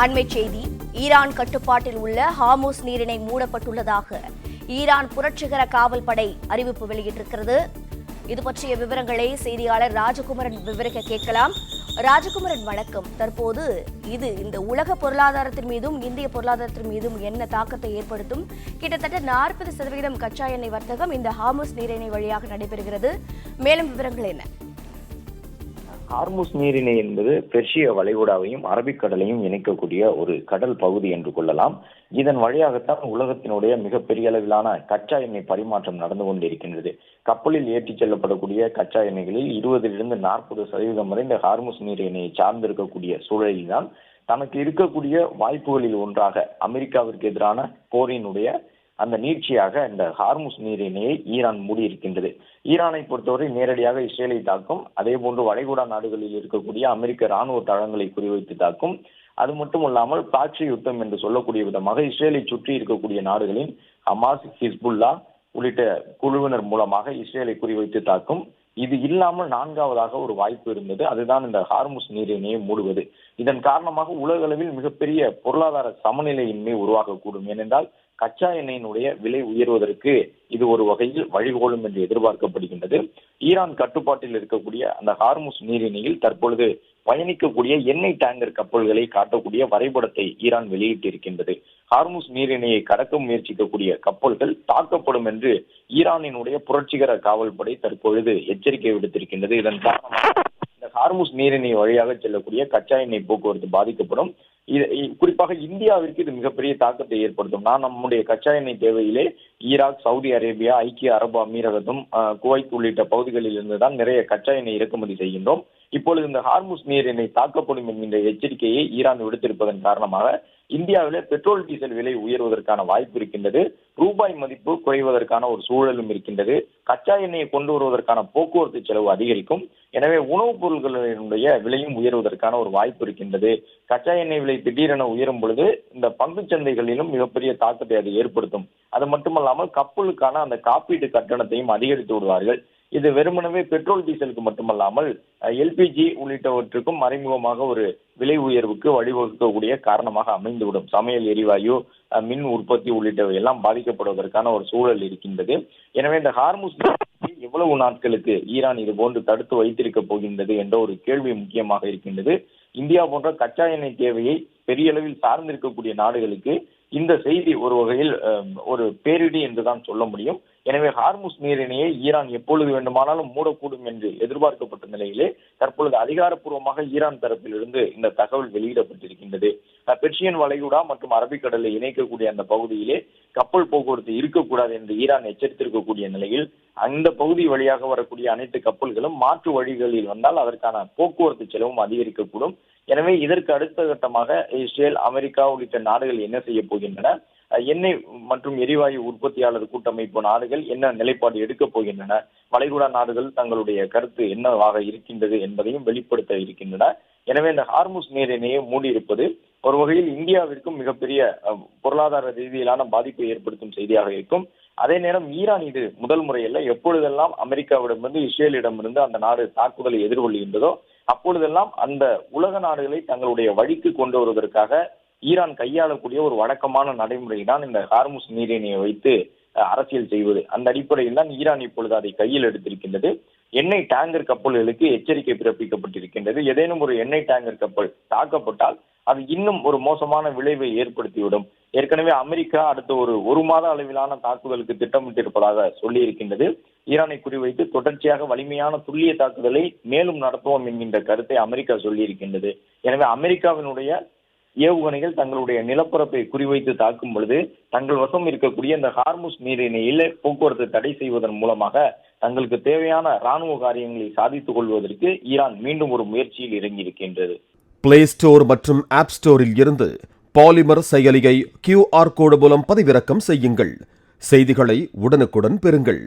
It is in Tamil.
அண்மைச் செய்தி. ஈரான் கட்டுப்பாட்டில் உள்ள ஹார்முஸ் நீரிணை மூடப்பட்டுள்ளதாக ஈரான் புரட்சிகர காவல் படை அறிவிப்பு வெளியிட்டிருக்கிறது. இது பற்றிய விவரங்களை செய்தியாளர் ராஜகுமரன் விவரிக்க கேட்கலாம். ராஜகுமரன், வணக்கம். தற்போது இது இந்த உலக பொருளாதாரத்தின் மீதும் இந்திய பொருளாதாரத்தின் மீதும் என்ன தாக்கத்தை ஏற்படுத்தும்? கிட்டத்தட்ட 40% கச்சா எண்ணெய் வர்த்தகம் இந்த ஹார்முஸ் நீரிணை வழியாக நடைபெறுகிறது. மேலும் விவரங்கள் என்ன? ஹார்முஸ் நீரிணை என்பது பெர்ஷிய வளைகுடாவையும் அரபிக்கடலையும் இணைக்கக்கூடிய ஒரு கடல் பகுதி என்று கொள்ளலாம். இதன் வழியாகத்தான் உலகத்தினுடைய மிகப்பெரிய அளவிலான கச்சா எண்ணெய் பரிமாற்றம் நடந்து கொண்டிருக்கின்றது. கப்பலில் ஏற்றிச் செல்லப்படக்கூடிய கச்சா எண்ணெய்களில் 20% 40% வரை இந்த ஹார்முஸ் நீரிணையை சார்ந்திருக்கக்கூடிய சூழலில்தான் தனக்கு இருக்கக்கூடிய வாய்ப்புகளில் ஒன்றாக அமெரிக்காவிற்கு எதிரான போரினுடைய அந்த நீட்சியாக இந்த ஹார்முஸ் நீரிணையை ஈரான் மூடியிருக்கின்றது. ஈரானை பொறுத்தவரை நேரடியாக இஸ்ரேலை தாக்கும், அதே போன்று வளைகுடா நாடுகளில் இருக்கக்கூடிய அமெரிக்க ராணுவ தளங்களை குறிவைத்து தாக்கும். அது மட்டுமல்லாமல் ப்ராக்ஸி யுத்தம் என்று சொல்லக்கூடிய விதமாக இஸ்ரேலை சுற்றி இருக்கக்கூடிய நாடுகளின் ஹமாஸ், ஹிஸ்புல்லா உள்ளிட்ட குழுவினர் மூலமாக இஸ்ரேலை குறிவைத்து தாக்கும். இது இல்லாமல் 4வதாக ஒரு வாய்ப்பு இருந்தது. அதுதான் இந்த ஹார்முஸ் நீரிணையை மூடுவது. இதன் காரணமாக உலக அளவில் மிகப்பெரிய பொருளாதார சமநிலையின்மை உருவாகக்கூடும். ஏனென்றால் கச்சா எண்ணெயினுடைய விலை உயர்வதற்கு இது ஒரு வகையில் வழிகோலும் என்று எதிர்பார்க்கப்படுகின்றது. ஈரான் கட்டுப்பாட்டில் இருக்கக்கூடிய அந்த ஹார்முஸ் நீரிணையில் தற்பொழுது பயணிக்கக்கூடிய எண்ணெய் டேங்கர் கப்பல்களை காட்டக்கூடிய வரைபடத்தை ஈரான் வெளியிட்டிருக்கின்றது. ஹார்முஸ் நீரிணையை கடக்க முயற்சிக்கக்கூடிய கப்பல்கள் தாக்கப்படும் என்று ஈரானினுடைய புரட்சிகர காவல்படை தற்பொழுது எச்சரிக்கை விடுத்திருக்கின்றது. இதன் காரணமாக இந்த ஹார்முஸ் நீரிணை வழியாக செல்லக்கூடிய கச்சா எண்ணெய் போக்குவரத்து பாதிக்கப்படும். குறிப்பாக இந்தியாவிற்கு இது மிகப்பெரிய தாக்கத்தை ஏற்படுத்தும். நம்முடைய கச்சா எண்ணெய் தேவையிலே ஈராக், சவுதி அரேபியா, ஐக்கிய அரபு அமீரகத்தும், குவைத் உள்ளிட்ட பகுதிகளில் இருந்துதான் நிறைய கச்சா எண்ணெய் இறக்குமதி செய்கின்றோம். இப்பொழுது இந்த ஹார்முஸ் நீரிணை தாக்கப்படும் என்கின்ற எச்சரிக்கையை ஈரான் விடுத்திருப்பதன் காரணமாக இந்தியாவிலே பெட்ரோல் டீசல் விலை உயர்வதற்கான வாய்ப்பு இருக்கின்றது. ரூபாய் மதிப்பு குறைவதற்கான ஒரு சூழலும் இருக்கின்றது. கச்சா எண்ணெயை கொண்டு வருவதற்கான போக்குவரத்து செலவு அதிகரிக்கும். எனவே உணவுப் பொருட்களினுடைய விலையும் உயர்வதற்கான ஒரு வாய்ப்பு இருக்கின்றது. கச்சா எண்ணெய் விலை திடீரென உயரும் பொழுது இந்த பங்குச் சந்தைகளிலும் மிகப்பெரிய தாக்கத்தை அது ஏற்படுத்தும். அது மட்டுமல்லாமல் கப்பலுக்கான அந்த காப்பீட்டு கட்டணத்தையும் அதிகரித்து விடுவார்கள். இது வெறுமனவே பெட்ரோல் டீசலுக்கு மட்டுமல்லாமல் எல்பிஜி உள்ளிட்டவற்றுக்கும் மறைமுகமாக ஒரு விலை உயர்வுக்கு வழிவகுக்கக்கூடிய காரணமாக அமைந்துவிடும். சமையல் எரிவாயு, மின் உற்பத்தி உள்ளிட்டவை எல்லாம் பாதிக்கப்படுவதற்கான ஒரு சூழல் இருக்கின்றது. எனவே இந்த ஹார்முஸ் எவ்வளவு நாட்களுக்கு ஈரான் இது போன்று தடுத்து வைத்திருக்க போகின்றது என்ற ஒரு கேள்வி முக்கியமாக இருக்கின்றது. இந்தியா போன்ற கச்சா எண்ணெய் தேவையை பெரிய அளவில் சார்ந்திருக்கக்கூடிய நாடுகளுக்கு இந்த செய்தி ஒரு வகையில் ஒரு பேரிடி என்றுதான் சொல்ல முடியும். எனவே ஹார்முஸ் நீரிணையை ஈரான் எப்பொழுது வேண்டுமானாலும் மூடக்கூடும் என்று எதிர்பார்க்கப்பட்ட நிலையிலே தற்பொழுது அதிகாரப்பூர்வமாக ஈரான் தரப்பிலிருந்து இந்த தகவல் வெளியிடப்பட்டிருக்கின்றது. பெர்ஷியன் வளைகுடா மற்றும் அரபிக்கடலை இணைக்கக்கூடிய அந்த பகுதியிலே கப்பல் போக்குவரத்து இருக்கக்கூடாது என்று ஈரான் எச்சரித்திருக்கக்கூடிய நிலையில் அந்த பகுதி வழியாக வரக்கூடிய அனைத்து கப்பல்களும் மாற்று வழிகளில் வந்தால் அதற்கான போக்குவரத்து செலவும் அதிகரிக்கக்கூடும். எனவே இதற்கு அடுத்த கட்டமாக இஸ்ரேல், அமெரிக்கா உள்ளிட்ட நாடுகள் என்ன செய்ய போகின்றன, எண்ணெய் மற்றும் எரிவாயு உற்பத்தியாளர் கூட்டமைப்பு நாடுகள் என்ன நிலைப்பாடு எடுக்கப் போகின்றன, வளைகுடா நாடுகள் தங்களுடைய கருத்து என்னவாக இருக்கின்றது என்பதையும் வெளிப்படுத்த இருக்கின்றன. எனவே இந்த ஹார்முஸ் நீரிணையை மூடியிருப்பது ஒரு வகையில் இந்தியாவிற்கும் மிகப்பெரிய பொருளாதார ரீதியிலான பாதிப்பை ஏற்படுத்தும் செய்தியாக இருக்கும். அதே நேரம் ஈரான் இது முதல் முறையல்ல, எப்பொழுதெல்லாம் அமெரிக்காவிடமிருந்து இஸ்ரேலிடமிருந்து அந்த நாடு தாக்குதலை எதிர்கொள்கின்றதோ அப்பொழுதெல்லாம் அந்த உலக நாடுகளை தங்களுடைய வழிக்கு கொண்டு வருவதற்காக ஈரான் கையாளக்கூடிய ஒரு வழக்கமான நடைமுறை தான் இந்த ஹார்முஸ் நீரிணையை வைத்து அரசியல் செய்வது. அந்த அடிப்படையில் தான் ஈரான் இப்பொழுது அதை கையில் எடுத்திருக்கின்றது. எண்ணெய் டேங்கர் கப்பல்களுக்கு எச்சரிக்கை பிறப்பிக்கப்பட்டிருக்கின்றது. ஏதேனும் ஒரு எண்ணெய் டேங்கர் கப்பல் தாக்கப்பட்டால் அது இன்னும் ஒரு மோசமான விளைவை ஏற்படுத்திவிடும். ஏற்கனவே அமெரிக்கா அடுத்த ஒரு மாத அளவிலான தாக்குதலுக்கு திட்டமிட்டிருப்பதாக சொல்லி இருக்கின்றது. ஈரானை குறிவைத்து தொடர்ச்சியாக வலிமையான துல்லிய தாக்குதலை மேலும் நடத்துவோம் என்கின்ற கருத்தை அமெரிக்கா சொல்லி இருக்கின்றது. எனவே அமெரிக்காவினுடைய ஏவுகணைகள் தங்களுடைய நிலப்பரப்பை குறிவைத்து தாக்கும் பொழுது தங்கள் வசம் இருக்கக்கூடிய இந்த ஹார்முஸ் நீரிணையில் போக்குவரத்து தடை செய்வதன் மூலமாக தங்களுக்கு தேவையான ராணுவ காரியங்களை சாதித்துக் கொள்வதற்கு ஈரான் மீண்டும் ஒரு முயற்சியில் இறங்கியிருக்கின்றது. பிளே ஸ்டோர் மற்றும் ஆப் ஸ்டோரில் இருந்து பாலிமர் செயலியை QR கோடு மூலம் பதிவிறக்கம் செய்யுங்கள். செய்திகளை உடனுக்குடன் பெறுங்கள்.